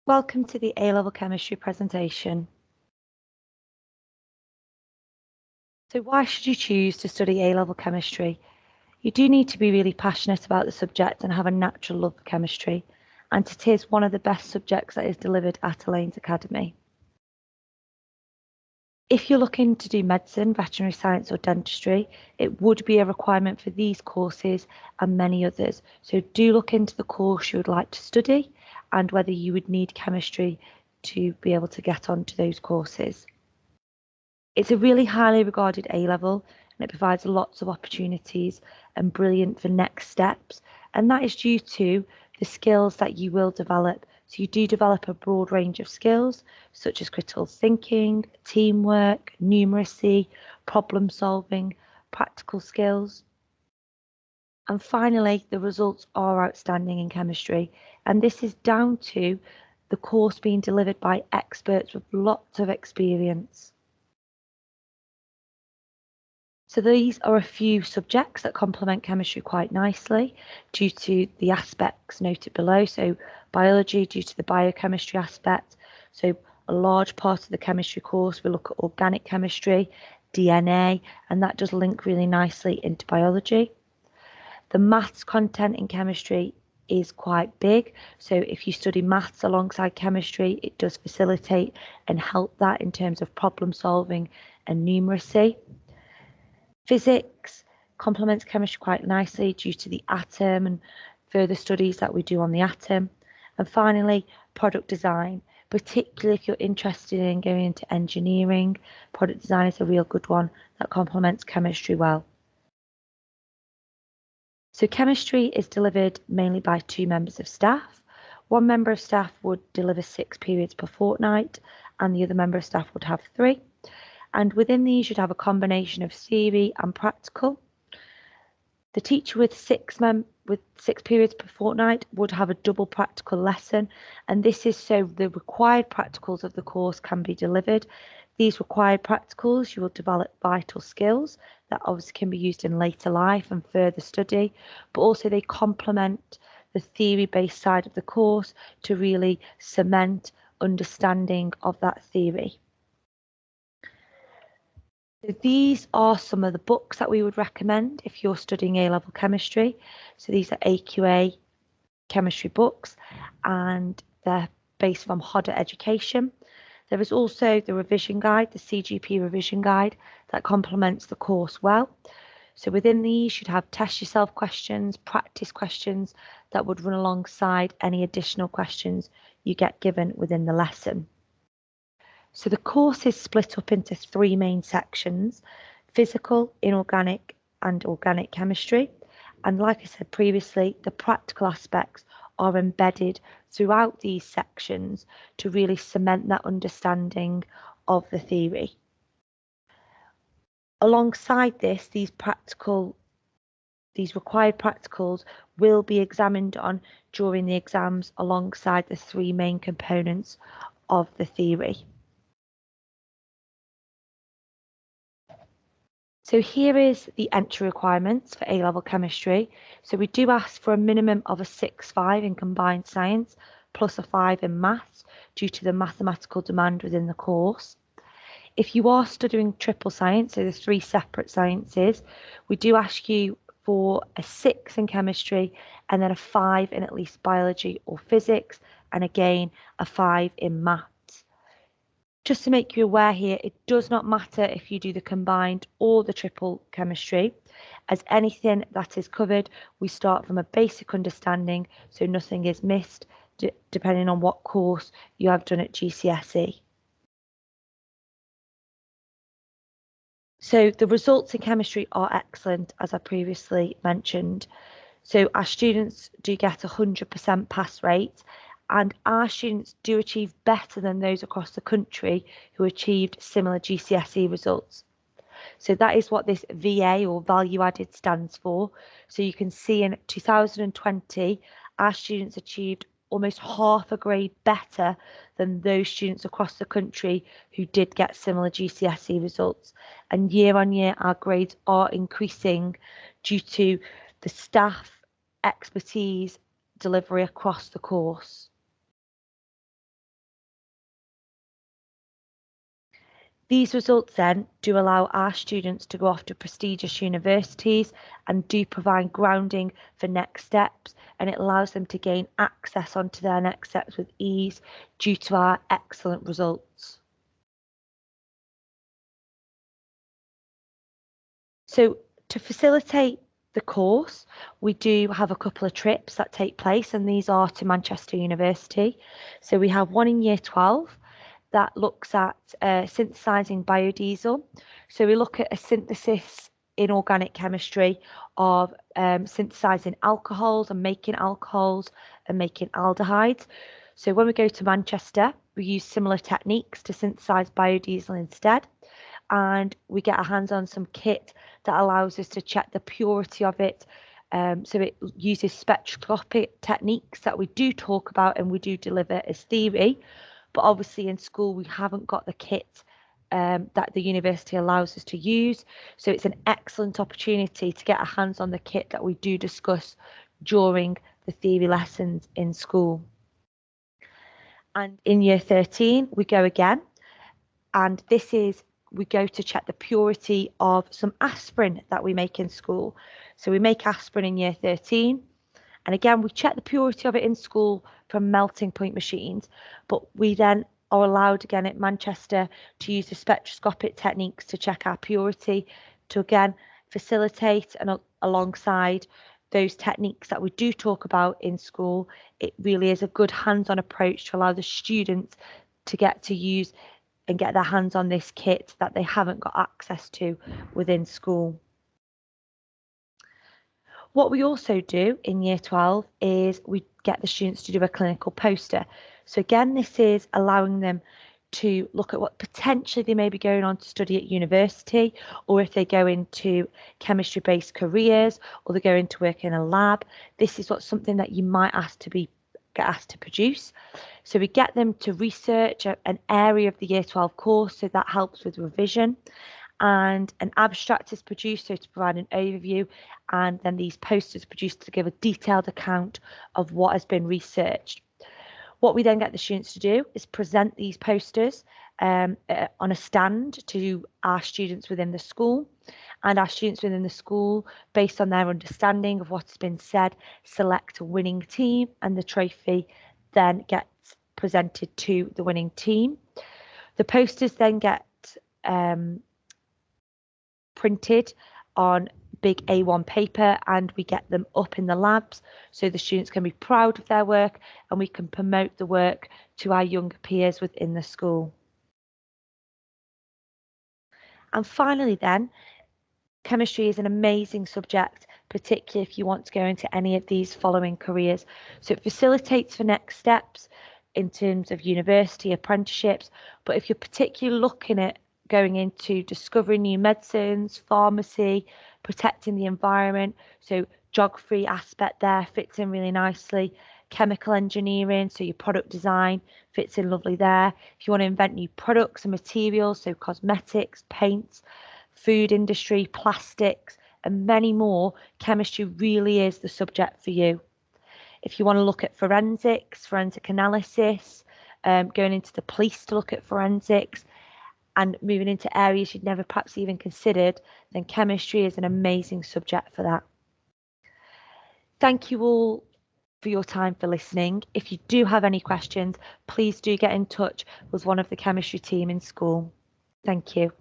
Welcome to the A-Level Chemistry presentation. So why should you choose to study A-Level Chemistry? You do need to be really passionate about the subject and have a natural love for chemistry, and it is one of the best subjects that is delivered at Elaine's Academy. If you're looking to do medicine, veterinary science or dentistry, it would be a requirement for these courses and many others. So do look into the course you would like to study and whether you would need chemistry to be able to get onto those courses. It's a really highly regarded A-level and it provides lots of opportunities and brilliant for next steps. And that is due to the skills that you will develop. So you do develop a broad range of skills such as critical thinking, teamwork, numeracy, problem solving, practical skills. And finally, the results are outstanding in chemistry. And this is down to the course being delivered by experts with lots of experience. So these are a few subjects that complement chemistry quite nicely due to the aspects noted below. So biology due to the biochemistry aspect. So a large part of the chemistry course, we look at organic chemistry, DNA, and that does link really nicely into biology. The maths content in chemistry is quite big. So if you study maths alongside chemistry, it does facilitate and help that in terms of problem solving and numeracy. Physics complements chemistry quite nicely due to the atom and further studies that we do on the atom. And finally, product design, particularly if you're interested in going into engineering, product design is a real good one that complements chemistry well. So chemistry is delivered mainly by 2 members of staff. One member of staff would deliver 6 periods per fortnight and the other member of staff would have 3. And within these, you'd have a combination of theory and practical. The teacher with 6 periods per fortnight would have a double practical lesson, and this is so the required practicals of the course can be delivered. These required practicals, you will develop vital skills that obviously can be used in later life and further study, but also they complement the theory-based side of the course to really cement understanding of that theory. So these are some of the books that we would recommend if you're studying A-level chemistry. So these are AQA chemistry books and they're based from Hodder Education. There is also the revision guide, the CGP revision guide that complements the course well. So within these, you'd have test yourself questions, practice questions that would run alongside any additional questions you get given within the lesson. So the course is split up into 3 main sections: physical, inorganic and organic chemistry. And like I said previously, the practical aspects are embedded throughout these sections to really cement that understanding of the theory. Alongside this, these required practicals will be examined on during the exams alongside the 3 main components of the theory. So here is the entry requirements for A-level chemistry. So we do ask for a minimum of a 6.5 in combined science plus a 5 in maths due to the mathematical demand within the course. If you are studying triple science, so the 3 separate sciences, we do ask you for a 6 in chemistry and then a 5 in at least biology or physics, and again a 5 in maths. Just to make you aware here, it does not matter if you do the combined or the triple chemistry, as anything that is covered, we start from a basic understanding, so nothing is missed, depending on what course you have done at GCSE. So the results in chemistry are excellent, as I previously mentioned. So our students do get a 100% pass rate, and our students do achieve better than those across the country who achieved similar GCSE results. So that is what this VA or value added stands for. So you can see in 2020, our students achieved almost half a grade better than those students across the country who did get similar GCSE results. And year on year, our grades are increasing due to the staff expertise delivery across the course. These results then do allow our students to go off to prestigious universities and do provide grounding for next steps, and it allows them to gain access onto their next steps with ease due to our excellent results. So to facilitate the course, we do have a couple of trips that take place, and these are to Manchester University. So we have one in year 12 that looks at synthesizing biodiesel. So we look at a synthesis in organic chemistry of synthesizing alcohols and making aldehydes. So when we go to Manchester, we use similar techniques to synthesize biodiesel instead, and we get our hands on some kit that allows us to check the purity of it. So it uses spectroscopic techniques that we do talk about and we do deliver as theory, but obviously in school we haven't got the kit that the university allows us to use. So it's an excellent opportunity to get our hands on the kit that we do discuss during the theory lessons in school. And in year 13, we go again, and we go to check the purity of some aspirin that we make in school. So we make aspirin in year 13, and again, we check the purity of it in school from melting point machines, but we then are allowed again at Manchester to use the spectroscopic techniques to check our purity, to again facilitate and alongside those techniques that we do talk about in school. It really is a good hands-on approach to allow the students to get to use and get their hands on this kit that they haven't got access to within school. What we also do in year 12 is we get the students to do a clinical poster. So again, this is allowing them to look at what potentially they may be going on to study at university, or if they go into chemistry-based careers, or they go into work in a lab. This is what's something that you might get asked to produce. So we get them to research an area of the year 12 course, so that helps with revision. And an abstract is produced, so to provide an overview, and then these posters produced to give a detailed account of what has been researched. What we then get the students to do is present these posters on a stand to our students within the school, and our students within the school, based on their understanding of what's been said, select a winning team, and the trophy then gets presented to the winning team. The posters then get printed on big A1 paper, and we get them up in the labs so the students can be proud of their work and we can promote the work to our younger peers within the school. And finally then, chemistry is an amazing subject, particularly if you want to go into any of these following careers. So it facilitates for next steps in terms of university apprenticeships, but if you're particularly looking at going into discovering new medicines, pharmacy, protecting the environment, so geography aspect there fits in really nicely. Chemical engineering, so your product design fits in lovely there. If you want to invent new products and materials, so cosmetics, paints, food industry, plastics, and many more, chemistry really is the subject for you. If you want to look at forensics, forensic analysis, going into the police to look at forensics, and moving into areas you'd never perhaps even considered, then chemistry is an amazing subject for that. Thank you all for your time for listening. If you do have any questions, please do get in touch with one of the chemistry team in school. Thank you.